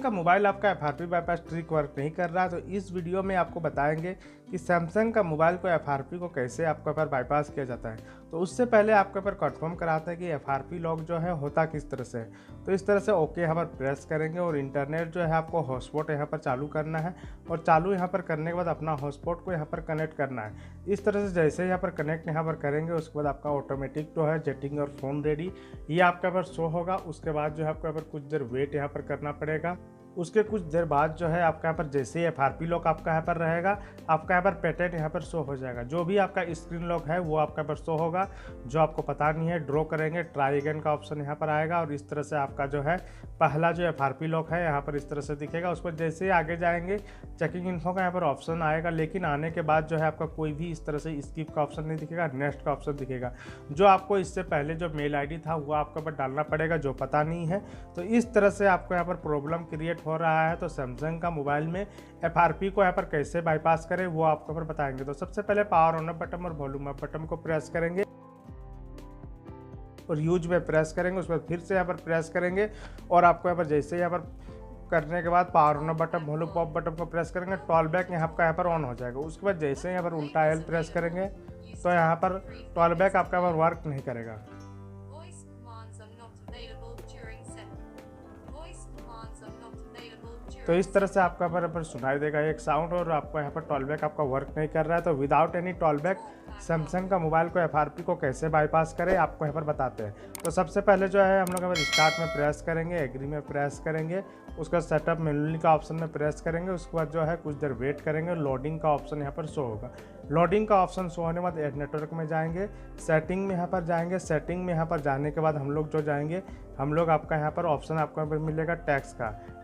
का मोबाइल आपका FRP bypass trick work नहीं कर रहा है, तो इस वीडियो में आपको बताएंगे कि सैमसंग का मोबाइल को FRP को कैसे आपके ऊपर बाईपास किया जाता है। तो उससे पहले आपके ऊपर कंफर्म कराते हैं कि FRP लॉक जो है होता किस तरह से है। तो इस तरह से ओके यहाँ पर प्रेस करेंगे और इंटरनेट जो है आपको हॉटस्पॉट यहाँ पर चालू करना है और चालू यहाँ पर करने के बाद अपना हॉटस्पॉट को यहाँ पर कनेक्ट करना है। इस तरह से जैसे यहाँ पर कनेक्ट यहाँ पर करेंगे उसके बाद आपका ऑटोमेटिक जो है जेटिंग और फ़ोन रेडी ये आपके ऊपर शो होगा। उसके बाद जो है आपको यहाँ पर कुछ देर वेट यहाँ पर करना पड़ेगा। उसके कुछ देर बाद जो है आपका यहाँ पर जैसे ही FRP लॉक आपका यहाँ पर रहेगा, आपका यहाँ पर पैटर्न यहाँ पर शो हो जाएगा। जो भी आपका स्क्रीन लॉक है वो आपका यहाँ पर शो होगा। जो आपको पता नहीं है ड्रॉ करेंगे, ट्राई अगेन का ऑप्शन यहाँ पर आएगा और इस तरह से आपका जो है पहला जो FRP लॉक है यहाँ पर इस तरह से दिखेगा। उस पर जैसे ही आगे जाएंगे चेकिंग इन्फो का यहाँ पर ऑप्शन आएगा, लेकिन आने के बाद जो है आपका कोई भी इस तरह से स्किप का ऑप्शन नहीं दिखेगा, नेक्स्ट का ऑप्शन दिखेगा। जो आपको इससे पहले जो मेल ID था वो आपके ऊपर डालना पड़ेगा, जो पता नहीं है। तो इस तरह से आपको यहाँ पर प्रॉब्लम क्रिएट हो रहा है। तो सैमसंग का मोबाइल में FRP को यहाँ पर कैसे बाईपास करें वो आपको यहाँ पर बताएंगे। तो सबसे पहले पावर ऑन बटन और वॉल्यूम अप बटन को प्रेस करेंगे और यूज में प्रेस करेंगे। उस पर फिर से यहाँ पर प्रेस करेंगे और आपको यहाँ पर जैसे यहाँ पर करने के बाद power on button volume up button को प्रेस करेंगे, टॉल बैक आपका यहाँ पर ऑन हो जाएगा। उसके बाद जैसे यहाँ पर उल्टा L प्रेस करेंगे तो यहाँ पर टॉल बैक आपका यहाँ पर वर्क नहीं करेगा। तो इस तरह से आपका यहाँ पर सुनाई देगा एक साउंड और आपको यहाँ पर टॉलबैक आपका वर्क नहीं कर रहा है। तो विदाउट एनी टॉलबैक सैमसंग का मोबाइल को FRP को कैसे बाईपास करें आपको यहाँ पर बताते हैं। तो सबसे पहले जो है हम लोग यहाँ पर स्टार्ट में प्रेस करेंगे, एग्री में प्रेस करेंगे, उसका सेटअप मेन्यू का ऑप्शन में प्रेस करेंगे। उसके बाद जो है कुछ देर वेट करेंगे, लोडिंग का ऑप्शन यहाँ पर शो होगा। लोडिंग का ऑप्शन शो होने के बाद एड नेटवर्क में जाएंगे, सेटिंग में यहाँ पर जाएंगे। सेटिंग में यहाँ पर जाने के बाद हम लोग जो जाएंगे आपका यहाँ पर ऑप्शन आपको यहाँ पर मिलेगा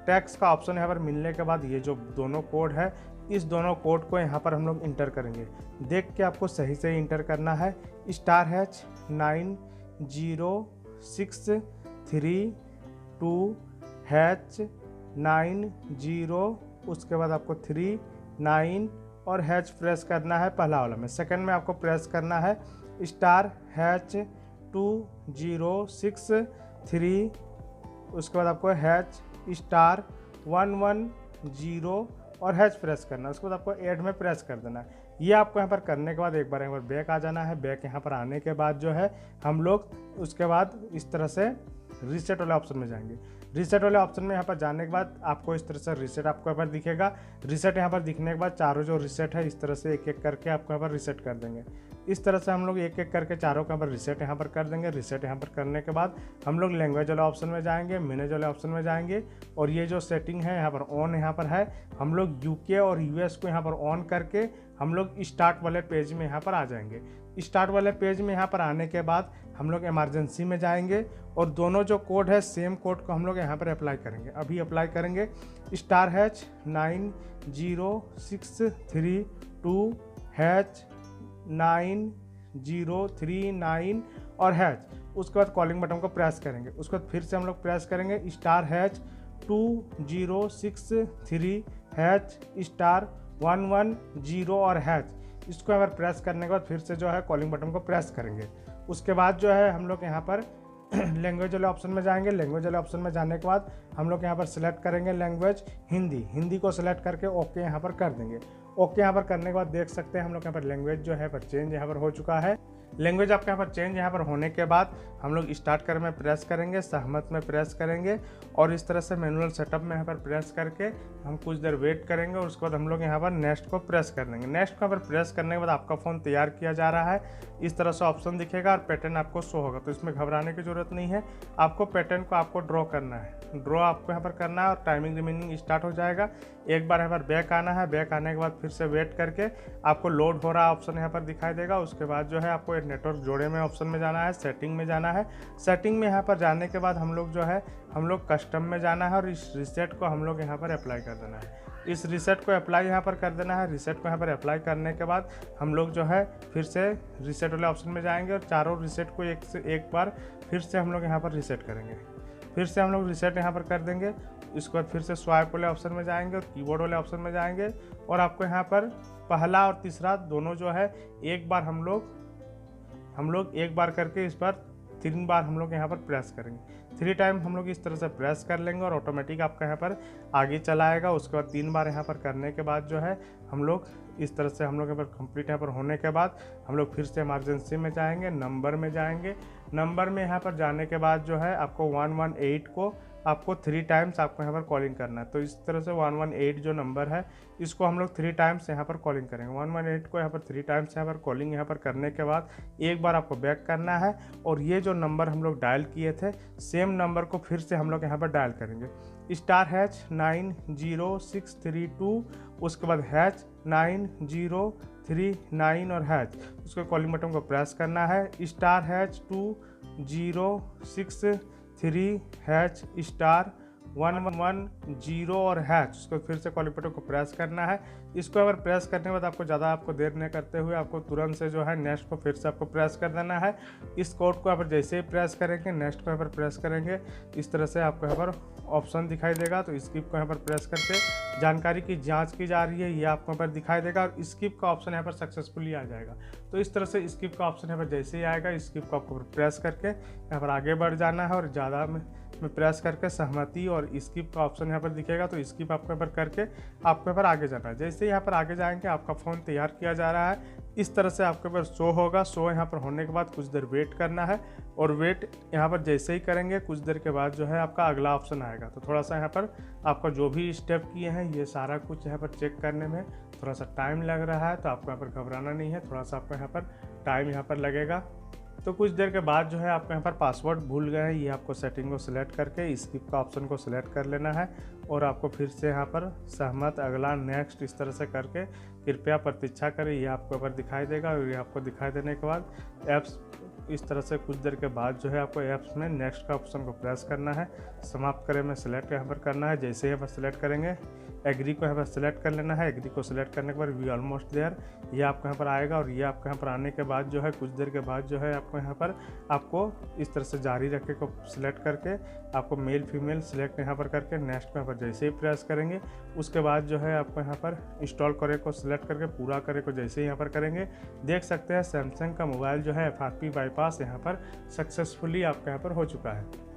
टैक्स का ऑप्शन यहाँ पर मिलने के बाद ये जो दोनों कोड है इस दोनों कोड को यहाँ पर हम लोग इंटर करेंगे। देख के आपको सही से इंटर करना है। *H9632#90, उसके बाद आपको 39 और हैच प्रेस करना है पहला वाला में। सेकंड में आपको प्रेस करना है *H2063, उसके बाद आपको *110 और हैच प्रेस करना है। उसके बाद आपको ऐड में प्रेस कर देना है। ये आपको यहाँ पर करने के बाद एक बार बैक आ जाना है। बैक यहाँ पर आने के बाद जो है हम लोग उसके बाद इस तरह से रीसेट वाले ऑप्शन में जाएंगे। रीसेट वाले ऑप्शन में यहाँ पर जाने के बाद आपको इस तरह से रीसेट आपको यहाँ पर दिखेगा। रीसेट यहाँ पर दिखने के बाद चारों जो रीसेट है इस तरह से एक एक करके आपको यहाँ पर रीसेट कर देंगे। इस तरह से हम लोग एक एक करके चारों का यहाँ पर रीसेट यहाँ पर कर देंगे। रीसेट यहाँ पर करने के बाद हम लोग लैंग्वेज वाले ऑप्शन में जाएंगे, मैनेज वाले ऑप्शन में जाएंगे और ये जो सेटिंग है यहाँ पर ऑन यहाँ पर है। हम लोग UK और US को यहाँ पर ऑन करके हम लोग स्टार्ट वाले पेज में यहाँ पर आ जाएंगे। स्टार्ट वाले पेज में यहाँ पर आने के बाद हम लोग इमरजेंसी में जाएंगे और दोनों जो कोड है सेम कोड को हम लोग यहाँ पर अप्लाई करेंगे। अभी अप्लाई करेंगे *H9062#9039 और हैच। उसके बाद कॉलिंग बटन को प्रेस करेंगे। उसके बाद फिर से हम लोग प्रेस करेंगे *H2063#1110 और हैच। इसको यहाँ पर प्रेस करने के बाद फिर से जो है कॉलिंग बटन को प्रेस करेंगे। उसके बाद जो है हम लोग यहाँ पर लैंग्वेज वाले ऑप्शन में जाएंगे। लैंग्वेज वाले ऑप्शन में जाने के बाद हम लोग यहाँ पर सिलेक्ट करेंगे लैंग्वेज हिंदी को सिलेक्ट करके ओके यहाँ पर कर देंगे। ओके यहाँ पर करने के बाद देख सकते हैं हम लोग यहाँ पर लैंग्वेज जो है पर चेंज यहाँ पर हो चुका है। लैंग्वेज आपके यहाँ पर चेंज यहाँ पर होने के बाद हम लोग स्टार्ट कर में प्रेस करेंगे, सहमत में प्रेस करेंगे और इस तरह से मैनुअल सेटअप में यहाँ पर प्रेस करके हम कुछ देर वेट करेंगे और उसके बाद हम लोग यहाँ पर नेक्स्ट को प्रेस कर देंगे। नेक्स्ट को यहाँ पर प्रेस करने के बाद आपका फ़ोन तैयार किया जा रहा है। इस तरह से ऑप्शन दिखेगा और पैटर्न आपको शो होगा। तो इसमें घबराने की ज़रूरत नहीं है। आपको पैटर्न को आपको ड्रॉ करना है। ड्रॉ आपको यहाँ पर करना है और टाइमिंग रिमेनिंग स्टार्ट हो जाएगा। एक बार यहाँ पर बैक आना है। बैक आने के बाद फिर से वेट करके आपको लोड हो रहा ऑप्शन यहाँ पर दिखाई देगा। उसके बाद जो है आपको नेटवर्क जोड़े में ऑप्शन में जाना है, सेटिंग में जाना है। सेटिंग में यहाँ पर जाने के बाद हम लोग कस्टम में जाना है और इस रीसेट को हम लोग यहाँ पर अप्लाई कर देना है। इस रीसेट को अप्लाई यहाँ पर कर देना है। रीसेट को यहाँ पर अप्लाई करने के बाद हम लोग जो है फिर से रीसेट वाले ऑप्शन में जाएंगे और चारों रीसेट को एक बार फिर से हम लोग यहाँ पर रीसेट करेंगे। फिर से हम लोग रीसेट यहाँ पर कर देंगे। इसके बाद फिर से स्वाइप वाले ऑप्शन में जाएंगे और कीबोर्ड वाले ऑप्शन में जाएंगे और आपको यहाँ पर पहला और तीसरा दोनों जो है एक बार हम लोग एक बार करके इस पर 3 बार हम लोग यहाँ पर प्रेस करेंगे। 3 टाइम हम लोग इस तरह से प्रेस कर लेंगे और ऑटोमेटिक आपका यहाँ पर आगे चला आएगा। उसके बाद 3 बार यहाँ पर करने के बाद जो है हम लोग इस तरह से हम लोग यहाँ पर कंप्लीट यहाँ पर होने के बाद हम लोग फिर से इमरजेंसी में जाएंगे, नंबर में जाएंगे। नंबर में यहाँ पर जाने के बाद जो है आपको 118 को आपको 3 टाइम्स आपको यहाँ पर कॉलिंग करना है। तो इस तरह से 118 जो नंबर है इसको हम लोग 3 टाइम्स यहाँ पर कॉलिंग करेंगे। 118 को यहाँ पर 3 टाइम्स यहाँ पर कॉलिंग यहाँ पर करने के बाद एक बार आपको बैक करना है और ये जो नंबर हम लोग डायल किए थे सेम नंबर को फिर से हम लोग यहाँ पर डायल करेंगे। *#90632, उसके बाद #9039 और उसको कॉलिंग बटन को प्रेस करना है। *#2063#110 और उसको फिर से कॉलिंग बटन को प्रेस करना है। इसको अगर प्रेस करने के बाद आपको ज़्यादा देर नहीं करते हुए आपको तुरंत से जो है नेक्स्ट को फिर से आपको प्रेस कर देना है। इस कोड को यहाँ पर जैसे ही प्रेस करेंगे नेक्स्ट को यहाँ पर प्रेस करेंगे इस तरह से आपको यहाँ पर ऑप्शन दिखाई देगा। तो स्किप को यहाँ पर प्रेस करके जानकारी की जांच की जा रही है ये आपको यहाँ पर दिखाई देगा और स्किप का ऑप्शन यहाँ पर सक्सेसफुली आ जाएगा। तो इस तरह से स्किप का ऑप्शन यहाँ पर जैसे ही आएगा स्किप को आपको प्रेस करके यहाँ पर आगे बढ़ जाना है और ज़्यादा में प्रेस करके सहमति और स्किप का ऑप्शन यहाँ पर दिखेगा। तो स्किप आपको यहाँ पर करके आपको यहाँ पर आगे जाना है। जैसे यहाँ पर आगे जाएंगे आपका फ़ोन तैयार किया जा रहा है इस तरह से आपके पास शो होगा। शो यहाँ पर होने के बाद कुछ देर वेट करना है और वेट यहाँ पर जैसे ही करेंगे कुछ देर के बाद जो है आपका अगला ऑप्शन आएगा। तो थोड़ा सा यहाँ पर आपका जो भी स्टेप किए हैं ये सारा कुछ यहाँ पर चेक करने में थोड़ा सा टाइम लग रहा है। तो आपको यहाँ पर घबराना नहीं है, थोड़ा सा आपको यहाँ पर टाइम यहाँ पर लगेगा। तो कुछ देर के बाद जो है आपको यहाँ पर पासवर्ड भूल गए हैं ये आपको सेटिंग को सिलेक्ट करके स्किप का ऑप्शन को सिलेक्ट कर लेना है और आपको फिर से यहाँ पर सहमत, अगला, नेक्स्ट इस तरह से करके कृपया प्रतीक्षा करें ये आपको यहाँ पर दिखाई देगा। और ये आपको दिखाई देने के बाद ऐप्स इस तरह से कुछ देर के बाद जो है आपको ऐप्स में नेक्स्ट का ऑप्शन को प्रेस करना है, समाप्त करें में सिलेक्ट यहाँ पर करना है। जैसे ही यहाँ पर सिलेक्ट करेंगे एग्री को यहाँ पर सिलेक्ट कर लेना है। एग्री को सिलेक्ट करने के बाद वी ऑलमोस्ट देयर ये आपको यहाँ पर आएगा और ये आपको यहाँ पर आने के बाद जो है कुछ देर के बाद जो है आपको यहाँ पर आपको इस तरह से जारी रखे को सिलेक्ट करके आपको मेल फीमेल सिलेक्ट यहाँ पर करके नेक्स्ट को यहाँ पर जैसे ही प्रेस करेंगे उसके बाद जो है आपको यहाँ पर इंस्टॉल करे को सिलेक्ट करके पूरा करे को जैसे ही यहाँ पर करेंगे देख सकते हैं सैमसंग का मोबाइल जो है FRP बाईपास यहाँ पर सक्सेसफुली आपका यहाँ पर हो चुका है।